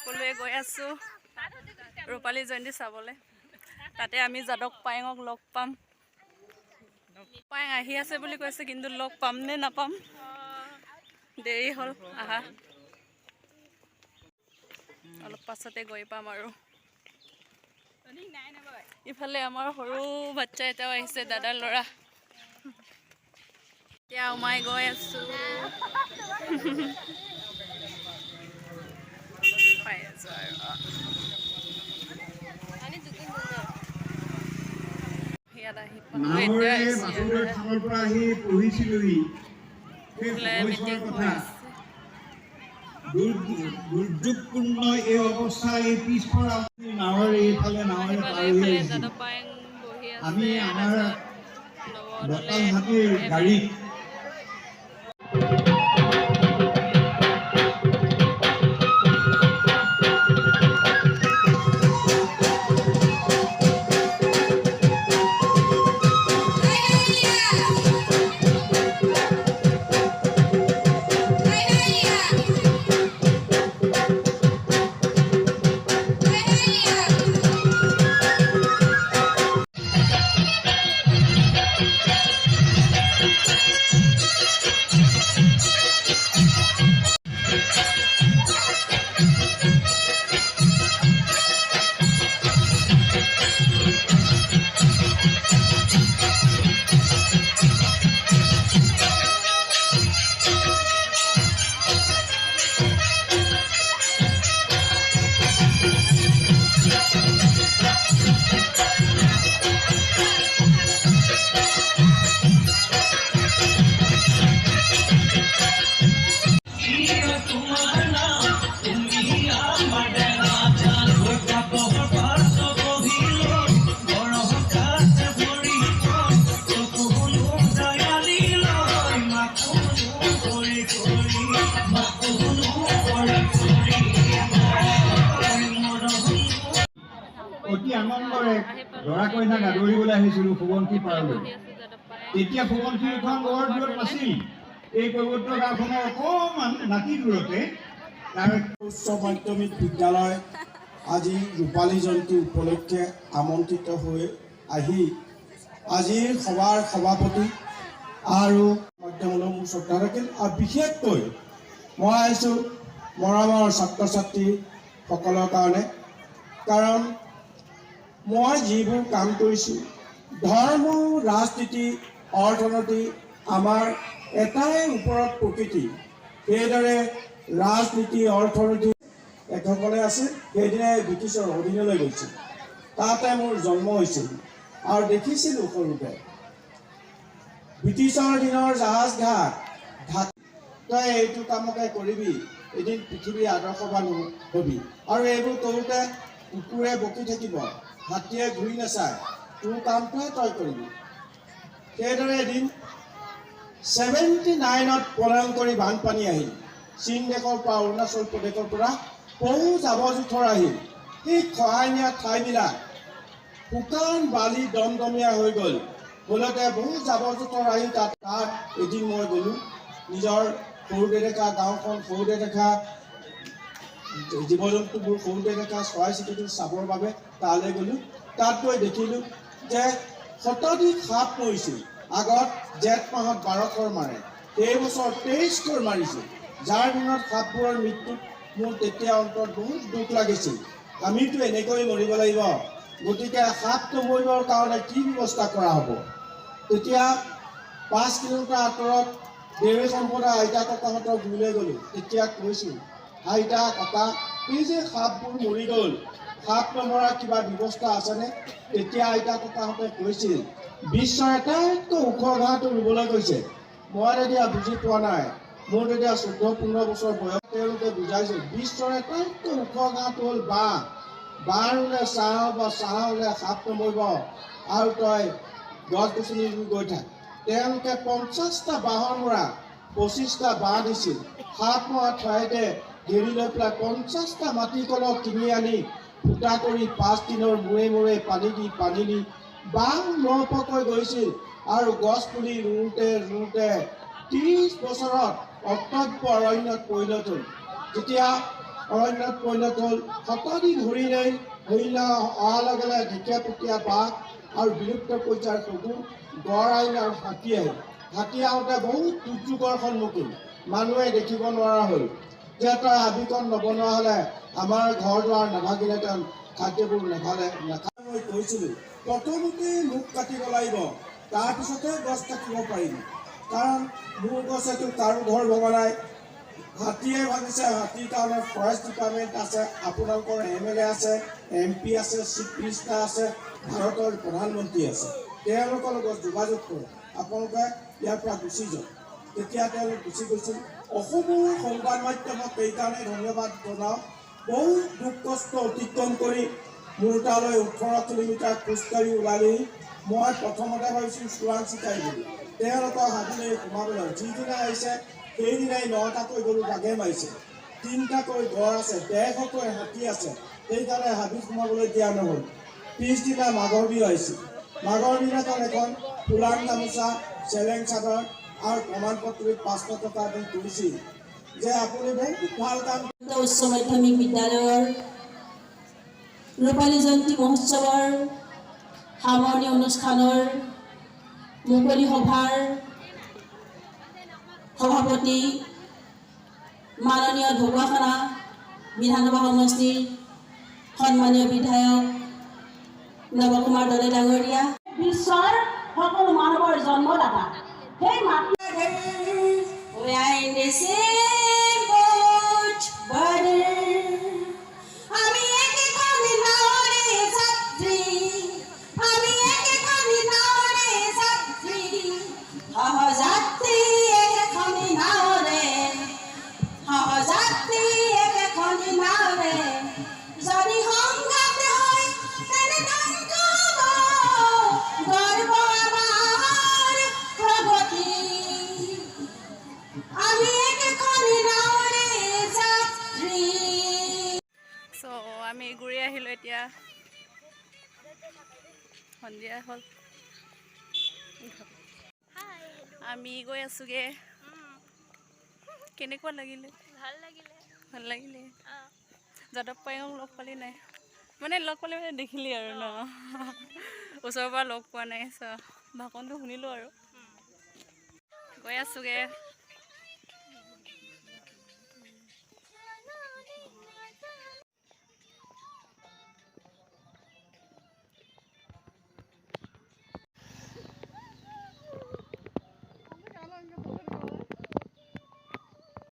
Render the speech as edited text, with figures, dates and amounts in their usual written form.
সকলোৱে গৈ আছো ৰূপালী জয়ন্তী চাবলৈ। তাতে আমি যাদৱ পায়েঙক লগ পাম। পায়েং আহি আছে বুলি কৈছে, কিন্তু লগ পাম নে নাপাম, দেৰি হ'ল আহা। অলপ পাছতে গৈ পাম আৰু। ইফালে আমাৰ সৰু বাচ্চা এটাও আহিছে, দাদাৰ ল'ৰা। এতিয়া সোমাই গৈ আছো। পাই আছো আৰু ইয়াত আহি পালো। এতিয়া মিটিং হৈ আছে। দুৰ্যোগপূৰ্ণ এই অৱস্থা, এই পিছপৰা নাৱৰ এইফালে যাদৱ পায়েং বহি আছে। আমি আমাৰ বতাল হাতীৰ গাড়ীত অতি আনন্দৰে দৰা কইনাক আদৰিবলৈ আহিছিলোঁ সোৱণশিৰি পাৰলৈ। তেতিয়া সোৱণশিৰিখন বৰ দূৰত নাছিল, এই পবিত্ৰ গাঁওখনৰ অকণমান নাতি দূৰতে তাৰ উচ্চ মাধ্যমিক বিদ্যালয় আজি ৰূপালী জয়ন্তী উপলক্ষে আমন্ত্ৰিত হৈ আহি আজিৰ সভাৰ সভাপতি আৰু মাধ্যমলৈ মোৰ শ্ৰদ্ধা থাকিল। আৰু বিশেষকৈ মই আহিছোঁ মৰমৰ ছাত্ৰ ছাত্ৰীসকলৰ কাৰণে, কাৰণ মই যিবোৰ কাম কৰিছোঁ, ধৰ্ম, ৰাজনীতি, অৰ্থনীতি আমাৰ এটাই ওপৰত প্ৰকৃতি। সেইদৰে ৰাজনীতি, অৰ্থনীতি একসকলে আছে। সেইদিনাই ব্ৰিটিছৰ অধীনলৈ গৈছিল, তাতে মোৰ জন্ম হৈছিল আৰু দেখিছিলোঁ সৰুতে ব্ৰিটিছৰ দিনৰ জাহাজ ঘাট তই এইটো কামকে কৰিবি, এদিন পৃথিৱী আদৰ্শৱান হবি। আৰু এইবোৰ কৰোঁতে কুকুৰে বকি থাকিব, হাতীয়ে ঘূৰি নাচায়, তোৰ কামটোহে তই কৰিবি। সেইদৰে এদিন 79ত প্ৰলয়ংকৰী বানপানী আহিল। চীন দেশৰ পৰা, অৰুণাচল প্ৰদেশৰ পৰা বহু জাবৰ জোঁথৰ আহিল। সেই খহাই নিয়া ঠাইবিলাক শুকান বালি দমদমীয়া হৈ গ'ল। ফলতে বহু জাবৰ জোঁথৰ আহি তাত এদিন মই গ'লোঁ, নিজৰ সৰুতে দেখা গাঁওখন, সৰুতে দেখা জীৱ জন্তুবোৰ, সৰুতে দেখা চৰাই চিৰিকটি চাবৰ বাবে তালৈ গ'লোঁ। তাত গৈ দেখিলোঁ যে শতাধিক সাপ মৰিছিল। আগত জেঠ মাহত 12 খৰ মাৰে, এইবছৰ 23 খৰ মাৰিছিল, যাৰ দিনত সাপবোৰৰ মৃত্যুত মোৰ তেতিয়া অন্তৰত বহুত দুখ লাগিছিল। আমিতো এনেকৈ মৰিব লাগিব, গতিকে সাপ নমৰিবৰ কাৰণে কি ব্যৱস্থা কৰা হ'ব? তেতিয়া 5 কিলোমিটাৰ আঁতৰত দেৱী সম্প্ৰদায় আইতা ককাহঁতৰ গুৰিলৈ গ'লোঁ। তেতিয়া কৈছোঁ, আইতা ককা, এই যে সাপবোৰ মৰি গ'ল, সাপ নমৰা কিবা ব্যৱস্থা আছেনে? তেতিয়া আইতা ককাহঁতে কৈছিল, বিশ্বৰ আটাইতকৈ ওখ ঘাঁহটো ৰুবলৈ গৈছে। মই তেতিয়া বুজি পোৱা নাই, মোৰ তেতিয়া 14-15 বছৰ বয়স। তেওঁলোকে বুজাইছিল, বিশ্বৰ আটাইতকৈ ওখ ঘাঁহটো হ'ল বাঁহ। বাঁহ ৰুলে ছাঁ হ'ব, ছাঁ হ'লে সাপ নমৰিব, আৰু তই গছ গছনি ৰুই গৈ থাক। তেওঁলোকে 50টা বাঁহৰ মূৰা 25টা বাঁহ দিছিল। সাপ মৰা ঠাইতে ঘেৰি লৈ পেলাই 50টা মাটি কলহ কিনি আনি ফুটা কৰি 5 দিনৰ মূৰে মূৰে পানী দি বাঁহ নপকৈ গৈছিল। আৰু গছ পুলি ৰুওঁতে 30 বছৰত অত্যন্ত অৰণ্যত পৰিণত হ'ল। যেতিয়া অৰণ্যত পৰিণত হ'ল। শতাধিক হৰিণাই হৰিণা অহাৰ লগে লগে ঢেকীয়াপতীয়া বাঘ আৰু বিলুপ্ত পৰ্যায়ৰ শগুন, গড় আহিল আৰু হাতী আহিল। হাতী আহোঁতে বহুত দুৰ্যোগৰ সন্মুখীন, মানুহে দেখিব নোৱাৰা হ'ল। যিহেতু হাবিখন নবনোৱা হ'লে আমাৰ ঘৰ দুৱাৰ নাভাগিলেহেঁতেন, খাদ্যবোৰ নাখায়। মই কৈছিলোঁ প্ৰথমতেই মুখ কাটিব লাগিব, তাৰপিছতে গছ কাটিব পাৰিম। কাৰণ মোৰ গছেতো কাৰো ঘৰ ভঙা নাই, হাতীয়ে ভাঙিছে। হাতীৰ কাৰণে ফৰেষ্ট ডিপাৰ্টমেণ্ট আছে, আপোনালোকৰ MLA আছে, MP আছে, চিফ মিনিষ্টাৰ আছে, ভাৰতৰ প্ৰধানমন্ত্ৰী আছে। তেওঁলোকৰ লগত যোগাযোগ কৰে, আপোনালোকে ইয়াৰ পৰা গুচি যাওক। তেতিয়া তেওঁলোক গুচি গৈছিল। অসমৰ সংবাদ মাধ্যমক এইকাৰণে ধন্যবাদ জনাওঁ, বহুত দুখ কষ্ট অতিক্ৰম কৰি মোৰ তালৈ 18 কিলোমিটাৰ খোজকাঢ়ি ওলালেই। মই প্ৰথমতে ভাবিছিলোঁ চোৰাংচিকাৰী বুলি, তেওঁলোকৰ হাবিলৈ সোমাবলৈ। যিদিনা আহিছে সেইদিনাই 9টাকৈ গৰু বাঘে মাৰিছে, 3টাকৈ গড় আছে, 150কৈ হাতী আছে। সেইকাৰণে হাবিত সোমাবলৈ দিয়া নহ'ল। পিছদিনা মাঘৰ বিহু আহিছিল। মাঘৰ দিনাখন এখন ফুলাম গামোচা, চেলেং চাদৰ আৰু প্ৰমাণপত্ৰত 500 টকা দি কৰিছিল যে আপুনি বহুত ভাল কাম। উচ্চ মাধ্যমিক বিদ্যালয়ৰ ৰূপালী জয়ন্তী মহোৎসৱৰ সামৰণি অনুষ্ঠানৰ মুকলি সভাৰ সভাপতি মাননীয় ঢকুৱাখানা বিধানসভা সমষ্টিৰ সন্মানীয় বিধায়ক নৱকুমাৰ দলে ডাঙৰীয়া, বিশ্বৰ সকলো মানৱৰ জন্মদাতা, সেই মাতৃ আমি ঘূৰি আহিলোঁ। এতিয়া সন্ধিয়া হ'ল, আমি গৈ আছোঁগৈ। কেনেকুৱা লাগিলে? ভাল লাগিলে। যাদৱ পায়েঙক লগ পালি নাই? মানে লগ পালে মানে দেখিলি আৰু ন, ওচৰৰ পৰা লগ পোৱা নাই। ভাষণটো শুনিলোঁ আৰু গৈ আছোঁগৈ।